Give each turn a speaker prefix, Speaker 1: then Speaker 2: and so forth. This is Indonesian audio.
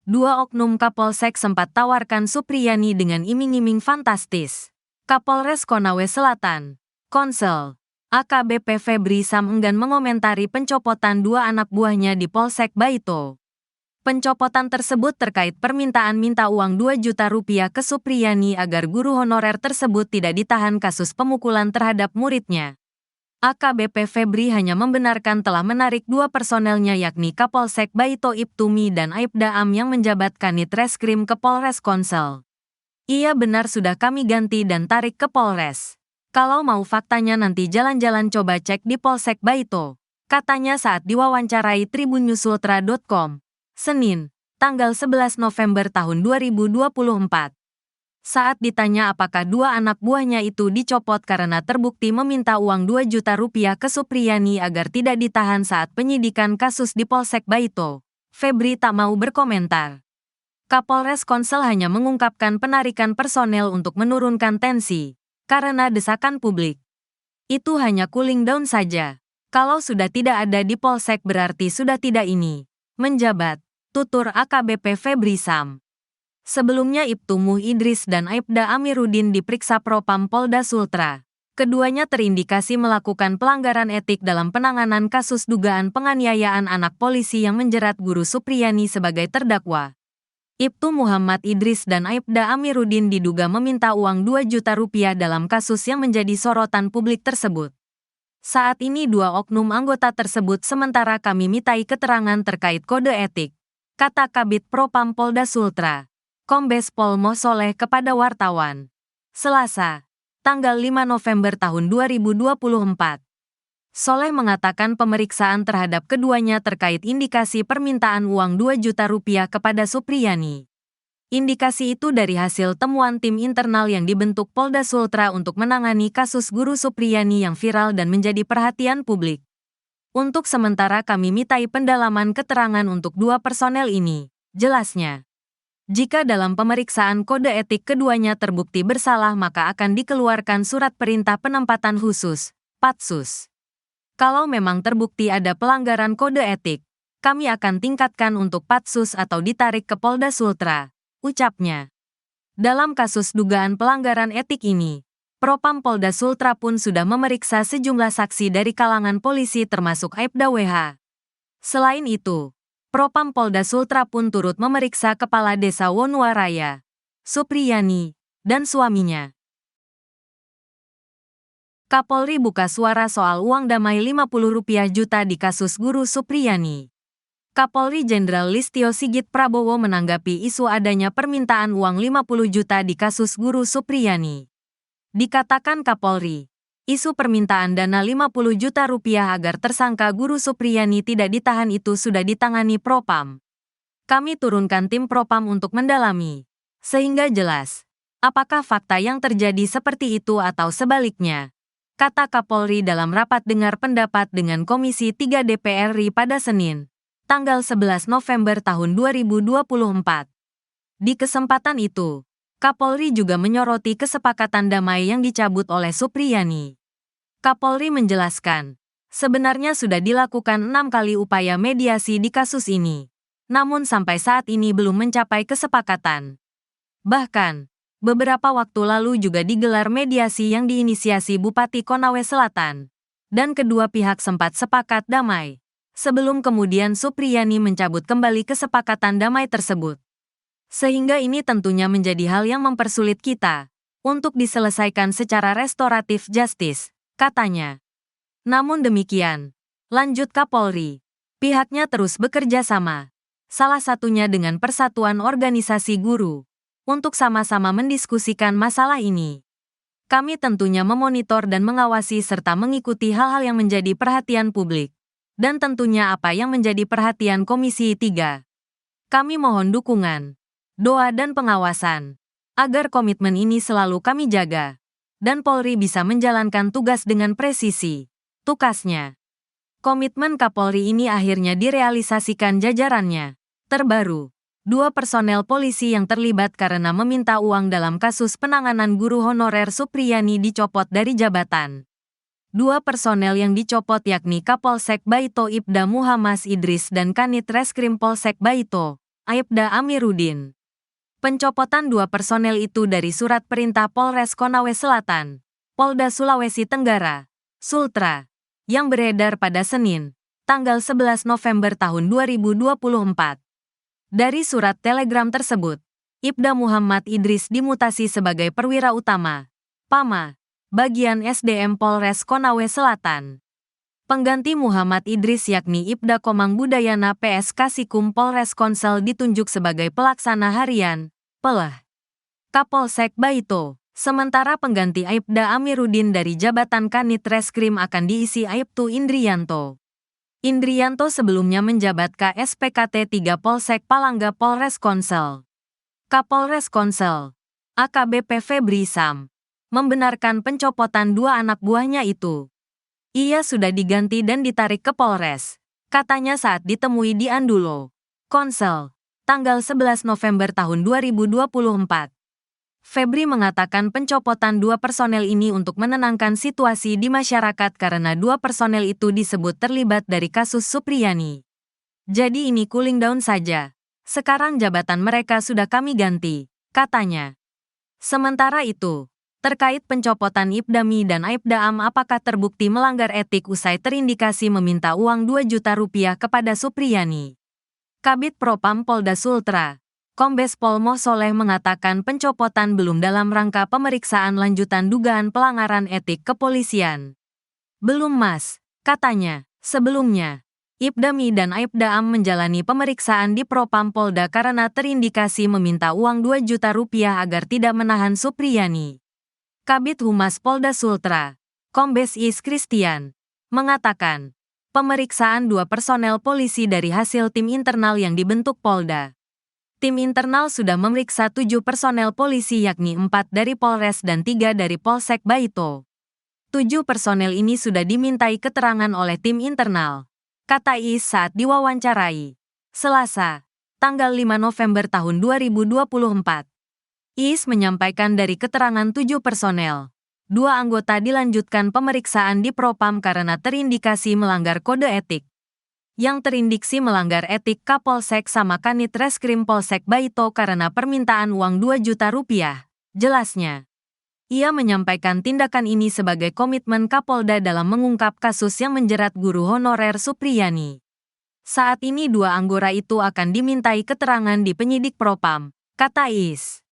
Speaker 1: Dua oknum Kapolsek sempat tawarkan Supriyani dengan iming-iming fantastis. Kapolres Konawe Selatan, Konsel AKBP Febri Sam enggan mengomentari pencopotan dua anak buahnya di Polsek Baito. Pencopotan tersebut terkait permintaan minta uang 2 juta rupiah ke Supriyani agar guru honorer tersebut tidak ditahan kasus pemukulan terhadap muridnya. AKBP Febri hanya membenarkan telah menarik dua personelnya yakni Kapolsek Baito Ibtumi dan Aibda Am yang menjabat Kanit Reskrim ke Polres Konsel. Iya benar sudah kami ganti dan tarik ke Polres. Kalau mau faktanya nanti jalan-jalan coba cek di Polsek Baito, katanya saat diwawancarai tribunnyusultra.com, Senin, tanggal 11 November tahun 2024. Saat ditanya apakah dua anak buahnya itu dicopot karena terbukti meminta uang 2 juta rupiah ke Supriyani agar tidak ditahan saat penyidikan kasus di Polsek Baito, Febri tak mau berkomentar. Kapolres Konsel hanya mengungkapkan penarikan personel untuk menurunkan tensi, karena desakan publik. Itu hanya cooling down saja. Kalau sudah tidak ada di Polsek berarti sudah tidak ini menjabat, tutur AKBP Febri Sam. Sebelumnya Ibtu Muh Idris dan Aibda Amiruddin diperiksa Propam Polda Sultra. Keduanya terindikasi melakukan pelanggaran etik dalam penanganan kasus dugaan penganiayaan anak polisi yang menjerat guru Supriyani sebagai terdakwa. Ibtu Muhammad Idris dan Aibda Amiruddin diduga meminta uang 2 juta rupiah dalam kasus yang menjadi sorotan publik tersebut. Saat ini dua oknum anggota tersebut sementara kami mintai keterangan terkait kode etik, kata Kabid Propam Polda Sultra, Kombes Pol Moh Soleh kepada wartawan. Selasa, tanggal 5 November tahun 2024. Soleh mengatakan pemeriksaan terhadap keduanya terkait indikasi permintaan uang 2 juta rupiah kepada Supriyani. Indikasi itu dari hasil temuan tim internal yang dibentuk Polda Sultra untuk menangani kasus guru Supriyani yang viral dan menjadi perhatian publik. Untuk sementara kami mintai pendalaman keterangan untuk dua personel ini, jelasnya. Jika dalam pemeriksaan kode etik keduanya terbukti bersalah maka akan dikeluarkan surat perintah penempatan khusus, Patsus. Kalau memang terbukti ada pelanggaran kode etik, kami akan tingkatkan untuk Patsus atau ditarik ke Polda Sultra, ucapnya. Dalam kasus dugaan pelanggaran etik ini, Propam Polda Sultra pun sudah memeriksa sejumlah saksi dari kalangan polisi termasuk Aibda WH. Selain itu, Propam Polda Sultra pun turut memeriksa Kepala Desa Wonuaraya, Supriyani, dan suaminya. Kapolri buka suara soal uang damai 50 rupiah juta di kasus guru Supriyani. Kapolri Jenderal Listio Sigit Prabowo menanggapi isu adanya permintaan uang 50 juta di kasus guru Supriyani. Dikatakan Kapolri, isu permintaan dana 50 juta rupiah agar tersangka guru Supriyani tidak ditahan itu sudah ditangani Propam. Kami turunkan tim Propam untuk mendalami, sehingga jelas, apakah fakta yang terjadi seperti itu atau sebaliknya, kata Kapolri dalam rapat dengar pendapat dengan Komisi 3 DPR RI pada Senin, tanggal 11 November tahun 2024. Di kesempatan itu, Kapolri juga menyoroti kesepakatan damai yang dicabut oleh Supriyani. Kapolri menjelaskan, sebenarnya sudah dilakukan 6 kali upaya mediasi di kasus ini, namun sampai saat ini belum mencapai kesepakatan. Bahkan, beberapa waktu lalu juga digelar mediasi yang diinisiasi Bupati Konawe Selatan, dan kedua pihak sempat sepakat damai, sebelum kemudian Supriyani mencabut kembali kesepakatan damai tersebut. Sehingga ini tentunya menjadi hal yang mempersulit kita untuk diselesaikan secara restoratif justice, katanya. Namun demikian, lanjut Kapolri, pihaknya terus bekerja sama, salah satunya dengan Persatuan Organisasi Guru, untuk sama-sama mendiskusikan masalah ini. Kami tentunya memonitor dan mengawasi serta mengikuti hal-hal yang menjadi perhatian publik, dan tentunya apa yang menjadi perhatian Komisi 3. Kami mohon dukungan, doa dan pengawasan, agar komitmen ini selalu kami jaga, dan Polri bisa menjalankan tugas dengan presisi, tukasnya. Komitmen Kapolri ini akhirnya direalisasikan jajarannya. Terbaru, 2 personel polisi yang terlibat karena meminta uang dalam kasus penanganan guru honorer Supriyani dicopot dari jabatan. 2 personel yang dicopot yakni Kapolsek Baito Ibda Muhammad Idris dan Kanit Reskrim Polsek Baito, Aibda Amiruddin. Pencopotan dua personel itu dari surat perintah Polres Konawe Selatan, Polda Sulawesi Tenggara, Sultra, yang beredar pada Senin, tanggal 11 November tahun 2024. Dari surat telegram tersebut, Ibda Muhammad Idris dimutasi sebagai perwira utama, PAMA, bagian SDM Polres Konawe Selatan. Pengganti Muhammad Idris yakni Ibda Komang Budayana PS Kasikum Polres Konsel ditunjuk sebagai pelaksana harian, PELH, Kapolsek Baito. Sementara pengganti Aibda Amiruddin dari jabatan Kanit Reskrim akan diisi Aibtu Indrianto. Indrianto sebelumnya menjabat KSPKT 3 Polsek Palangga Polres Konsel. Kapolres Konsel, AKBP Febri Sam, membenarkan pencopotan dua anak buahnya itu. Ia sudah diganti dan ditarik ke Polres, katanya saat ditemui di Andulo, Konsel, tanggal 11 November tahun 2024. Febri mengatakan pencopotan dua personel ini untuk menenangkan situasi di masyarakat karena dua personel itu disebut terlibat dari kasus Supriyani. Jadi ini cooling down saja. Sekarang jabatan mereka sudah kami ganti, katanya. Sementara itu, terkait pencopotan Ibdami dan Aibda Am apakah terbukti melanggar etik usai terindikasi meminta uang 2 juta rupiah kepada Supriyani. Kabid Propam Polda Sultra, Kombes Pol Moh Soleh mengatakan pencopotan belum dalam rangka pemeriksaan lanjutan dugaan pelanggaran etik kepolisian. Belum mas, katanya. Sebelumnya, Ibdami dan Aibda Am menjalani pemeriksaan di Propam Polda karena terindikasi meminta uang 2 juta rupiah agar tidak menahan Supriyani. Kabid Humas Polda Sultra, Kombes Is Christian, mengatakan, pemeriksaan dua personel polisi dari hasil tim internal yang dibentuk Polda. Tim internal sudah memeriksa 7 personel polisi yakni 4 dari Polres dan 3 dari Polsek Baito. 7 personel ini sudah dimintai keterangan oleh tim internal, kata Is saat diwawancarai Selasa, tanggal 5 November tahun 2024. Is menyampaikan dari keterangan 7 personel, 2 anggota dilanjutkan pemeriksaan di Propam karena terindikasi melanggar kode etik. Yang terindiksi melanggar etik Kapolsek sama Kanit Reskrim Polsek Baito karena permintaan uang 2 juta rupiah, jelasnya. Ia menyampaikan tindakan ini sebagai komitmen Kapolda dalam mengungkap kasus yang menjerat guru honorer Supriyani. Saat ini 2 anggota itu akan dimintai keterangan di penyidik Propam, kata Is.